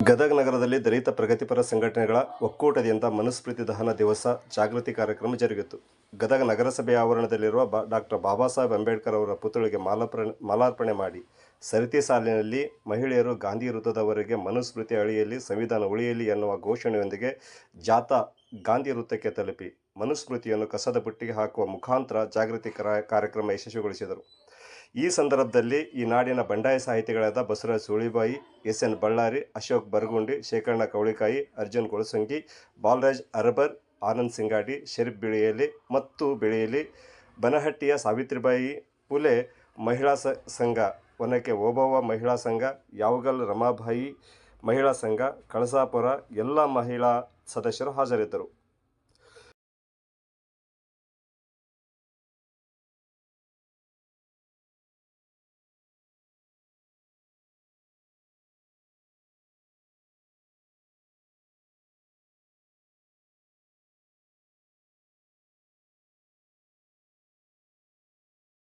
ಗದಗ ನಗರದಲ್ಲಿ ದಲಿತ ಪ್ರಗತಿಪರ ಸಂಘಟನೆಗಳ ಒಕ್ಕೂಟದಿಂದ ಮನುಸ್ಮೃತಿ ದಹನ ದಿವಸ ಜಾಗೃತಿ ಕಾರ್ಯಕ್ರಮ ಜರುಗಿತು. ಗದಗ ನಗರಸಭೆಯ ಆವರಣದಲ್ಲಿರುವ ಡಾಕ್ಟರ್ ಬಾಬಾ ಸಾಹೇಬ್ ಅಂಬೇಡ್ಕರ್ ಅವರ ಪುತ್ಥಳಿಗೆ ಮಾಲಾರ್ಪಣೆ ಮಾಡಿ ಸರತಿ ಸಾಲಿನಲ್ಲಿ ಮಹಿಳೆಯರು ಗಾಂಧಿ ವೃತ್ತದವರೆಗೆ ಮನುಸ್ಮೃತಿ ಅಳಿಯಲಿ, ಸಂವಿಧಾನ ಉಳಿಯಲಿ ಎನ್ನುವ ಘೋಷಣೆಯೊಂದಿಗೆ ಜಾಥಾ ಗಾಂಧಿ ವೃತ್ತಕ್ಕೆ ತಲುಪಿ ಮನುಸ್ಮೃತಿಯನ್ನು ಕಸದ ಬುಟ್ಟಿಗೆ ಹಾಕುವ ಮುಖಾಂತರ ಜಾಗೃತಿ ಕಾರ್ಯಕ್ರಮ ಯಶಸ್ವಿಗೊಳಿಸಿದರು. ಈ ಸಂದರ್ಭದಲ್ಲಿ ಈ ನಾಡಿನ ಬಂಡಾಯ ಸಾಹಿತಿಗಳಾದ ಬಸವರಾಜ ಸುಳಿಬಾಯಿ, ಎಸ್.ಎನ್. ಬಳ್ಳಾರಿ, ಅಶೋಕ್ ಬರಗುಂಡಿ, ಶೇಖರಣ್ಣ ಕವಳಿಕಾಯಿ, ಅರ್ಜುನ್ ಗೊಳಸಂಗಿ, ಬಾಲರಾಜ್ ಅರಬರ್, ಆನಂದ್ ಸಿಂಗಾಡಿ, ಶರೀಫ್ ಬಿಳಿಯಲಿ, ಬನಹಟ್ಟಿಯ ಸಾವಿತ್ರಿಬಾಯಿ ಪುಲೆ ಮಹಿಳಾ ಸಂಘ, ಒನಕೆ ಓಬವ್ವ ಮಹಿಳಾ ಸಂಘ, ಯಾವಗಲ್ ರಮಾಬಾಯಿ ಮಹಿಳಾ ಸಂಘ, ಕಳಸಾಪುರ ಎಲ್ಲ ಮಹಿಳಾ ಸದಸ್ಯರು ಹಾಜರಿದ್ದರು.